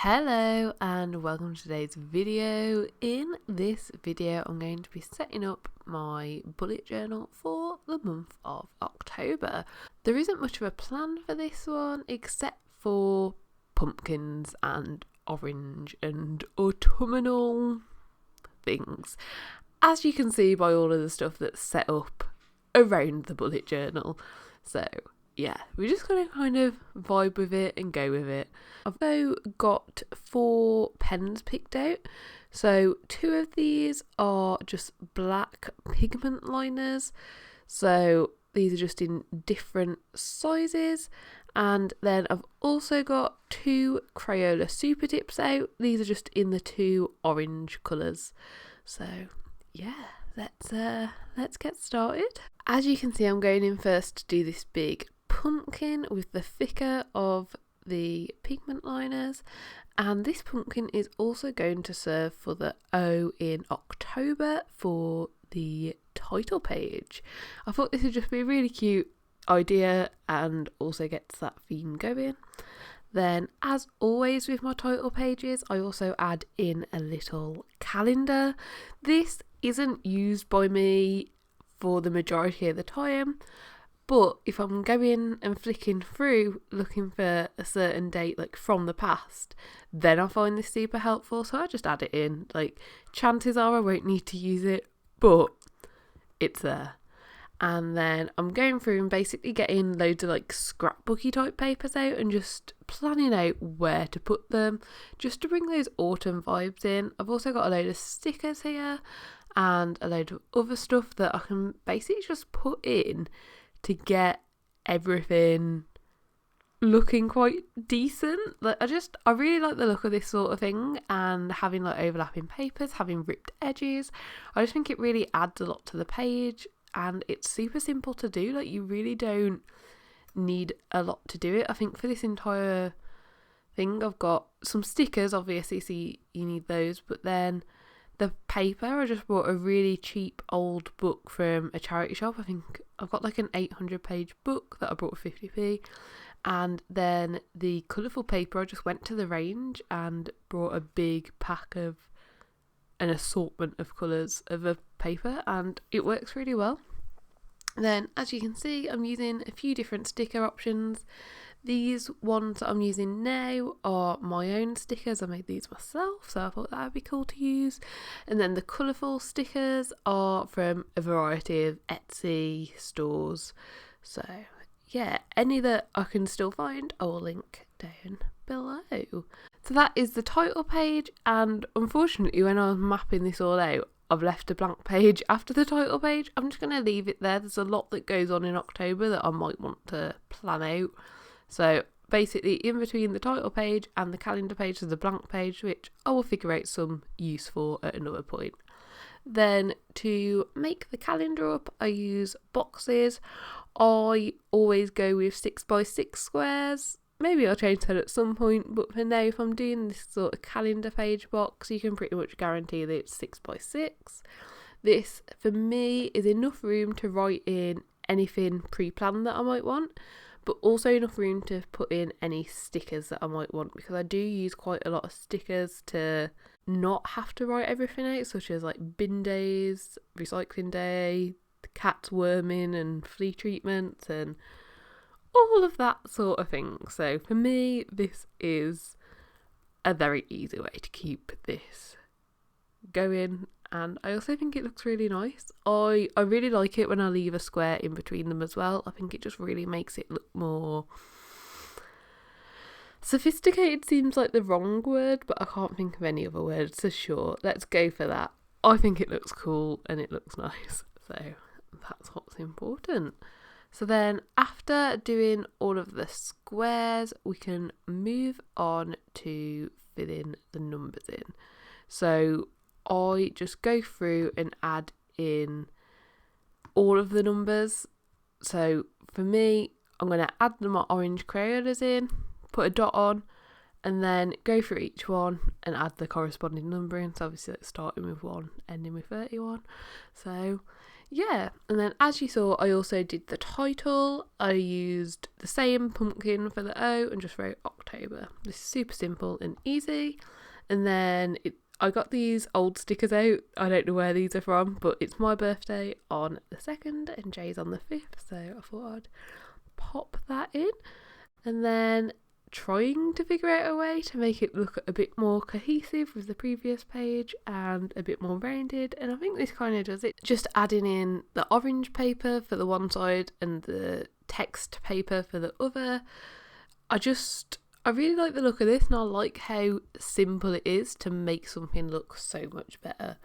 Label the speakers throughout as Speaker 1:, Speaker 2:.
Speaker 1: Hello and welcome to today's video. In this video I'm going to be setting up my bullet journal for the month of October. There isn't much of a plan for this one except for pumpkins and orange and autumnal things, as you can see by all of the stuff that's set up around the bullet journal. So yeah, we're just going to kind of vibe with it and go with it. I've also got 4 pens picked out. So 2 of these are just black pigment liners. So these are just in different sizes. And then I've also got 2 Crayola Super Tips out. These are just in the 2 orange colours. So yeah, let's get started. As you can see, I'm going in first to do this big pumpkin with the thicker of the pigment liners, and this pumpkin is also going to serve for the O in October for the title page. I thought this would just be a really cute idea and also gets that theme going. Then, as always with my title pages, I also add in a little calendar. This isn't used by me for the majority of the time, but if I'm going and flicking through looking for a certain date like from the past, then I find this super helpful, so I just add it in. Like, chances are I won't need to use it, but it's there. And then I'm going through and basically getting loads of like scrapbooky type papers out and just planning out where to put them, just to bring those autumn vibes in. I've also got a load of stickers here and a load of other stuff that I can basically just put in to get everything looking quite decent. Like, I really like the look of this sort of thing, and having like overlapping papers, having ripped edges, I just think it really adds a lot to the page, and it's super simple to do. Like, you really don't need a lot to do it. I think for this entire thing I've got some stickers, obviously, so you need those, but then the paper, I just bought a really cheap old book from a charity shop. I think I've got like an 800 page book that I bought for 50p. And then the colourful paper, I just went to the range and brought a big pack of an assortment of colours of a paper, and it works really well. Then, as you can see, I'm using a few different sticker options. These ones that I'm using now are my own stickers. I made these myself, so I thought that would be cool to use. And then the colourful stickers are from a variety of Etsy stores. So yeah, any that I can still find, I will link down below. So that is the title page, and unfortunately when I was mapping this all out, I've left a blank page after the title page. I'm just going to leave it there. There's a lot that goes on in October that I might want to plan out. So basically in between the title page and the calendar page there's a blank page, which I will figure out some use for at another point. Then to make the calendar up, I use boxes. I always go with 6x6 squares. Maybe I'll change that at some point, but for now, if I'm doing this sort of calendar page box, you can pretty much guarantee that it's 6x6. This, for me, is enough room to write in anything pre-planned that I might want, but also enough room to put in any stickers that I might want, because I do use quite a lot of stickers to not have to write everything out, such as like bin days, recycling day, the cat's worming and flea treatments and all of that sort of thing. So for me, this is a very easy way to keep this going, and I also think it looks really nice. I really like it when I leave a square in between them as well. I think it just really makes it look more sophisticated. Seems like the wrong word, but I can't think of any other words, so sure, let's go for that. I think it looks cool and it looks nice, so that's what's important. So then after doing all of the squares, we can move on to filling the numbers in. So I just go through and add in all of the numbers. So for me, I'm going to add my orange Crayolas in, put a dot on, and then go through each one and add the corresponding number in. So obviously it's starting with 1, ending with 31. So yeah, and then as you saw, I also did the title. I used the same pumpkin for the O and just wrote October. This is super simple and easy. And then I got these old stickers out. I don't know where these are from, but it's my birthday on the 2nd and Jay's on the 5th, so I thought I'd pop that in. And then trying to figure out a way to make it look a bit more cohesive with the previous page and a bit more rounded, and I think this kind of does it. Just adding in the orange paper for the one side and the text paper for the other. I really like the look of this, and I like how simple it is to make something look so much better.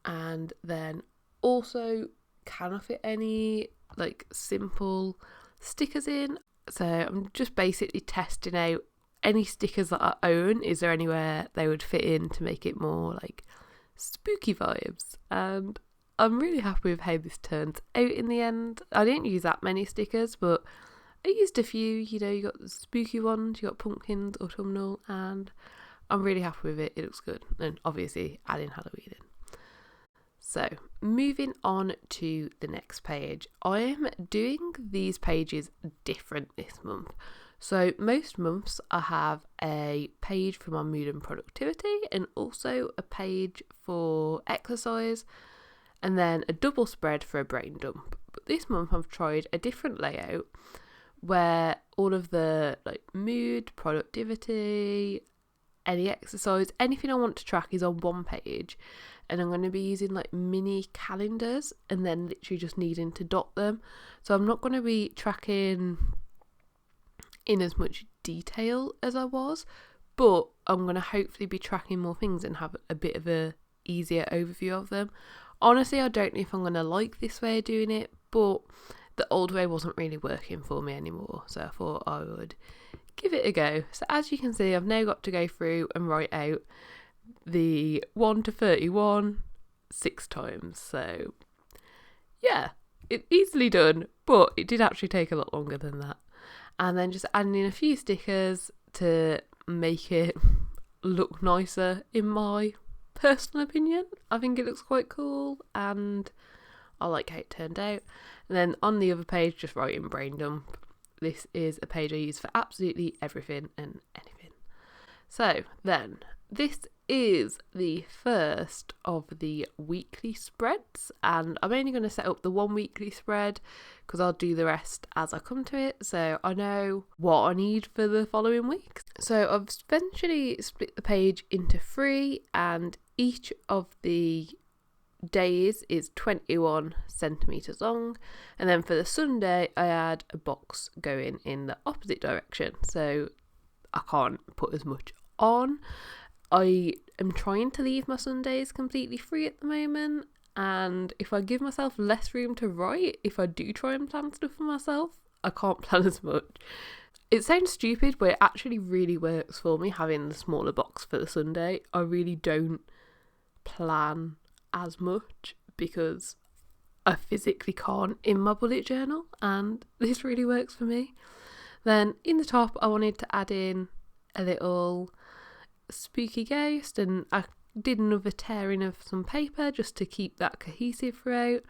Speaker 1: And then also, can I fit any like simple stickers in? So I'm just basically testing out any stickers that I own. Is there anywhere they would fit in to make it more like spooky vibes? And I'm really happy with how this turns out in the end. I didn't use that many stickers, but I used a few. You know, you got the spooky ones, you got pumpkins, autumnal, and I'm really happy with it. It looks good. And obviously adding Halloween in. So moving on to the next page, I'm doing these pages different this month. So most months I have a page for my mood and productivity, and also a page for exercise, and then a double spread for a brain dump. But this month I've tried a different layout where all of the like mood, productivity, any exercise, anything I want to track is on one page. And I'm going to be using like mini calendars and then literally just needing to dot them. So I'm not going to be tracking in as much detail as I was, but I'm going to hopefully be tracking more things and have a bit of a easier overview of them. Honestly, I don't know if I'm going to like this way of doing it, but the old way wasn't really working for me anymore. So I thought I would give it a go. So as you can see, I've now got to go through and write out the 1 to 31 6 times. So yeah, it's easily done, but it did actually take a lot longer than that. And then just adding in a few stickers to make it look nicer, in my personal opinion. I think it looks quite cool and I like how it turned out. And then on the other page, just writing brain dump. This is a page I use for absolutely everything and anything. So then, this is the first of the weekly spreads, and I'm only going to set up the one weekly spread because I'll do the rest as I come to it, so I know what I need for the following weeks. So I've eventually split the page into 3, and each of the days is 21 centimetres long, and then for the Sunday I add a box going in the opposite direction, so I can't put as much on. I am trying to leave my Sundays completely free at the moment, and if I give myself less room to write, if I do try and plan stuff for myself, I can't plan as much. It sounds stupid, but it actually really works for me having the smaller box for the Sunday. I really don't plan as much because I physically can't in my bullet journal, and this really works for me. Then in the top I wanted to add in a little spooky ghost, and I did another tearing of some paper just to keep that cohesive throughout.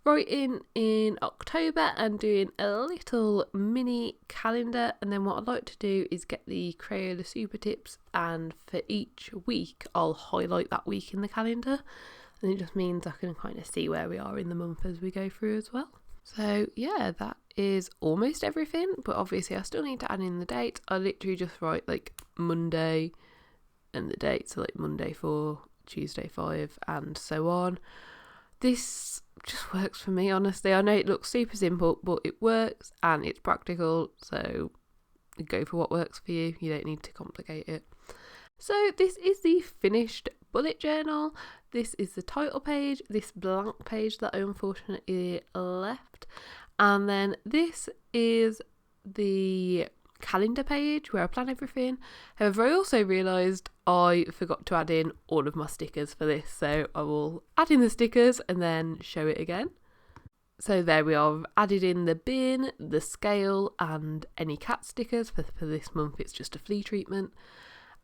Speaker 1: Writing in October and doing a little mini calendar, and then what I'd like to do is get the Crayola super tips, and for each week I'll highlight that week in the calendar, and it just means I can kind of see where we are in the month as we go through as well. So yeah, that is almost everything, but obviously I still need to add in the date. I literally just write like Monday and the date, so like Monday 4, Tuesday 5, and so on. This just works for me, honestly. I know it looks super simple, but it works and it's practical, so go for what works for you. You don't need to complicate it. So this is the finished bullet journal. This is the title page, this blank page that I unfortunately left, and then this is the calendar page where I plan everything. However, I also realised I forgot to add in all of my stickers for this, so I will add in the stickers and then show it again. So there we are, I've added in the bin, the scale, and any cat stickers. For this month it's just a flea treatment,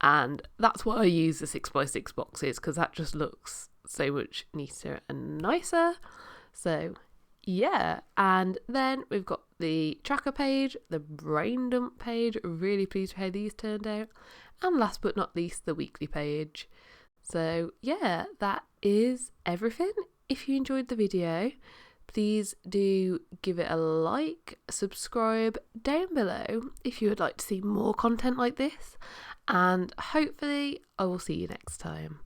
Speaker 1: and that's why I use the 6x6 boxes, because that just looks so much neater and nicer. So yeah, and then we've got the tracker page, the brain dump page, really pleased with how these turned out, and last but not least the weekly page. So yeah, that is everything. If you enjoyed the video, please do give it a like, subscribe down below if you would like to see more content like this, and hopefully I will see you next time.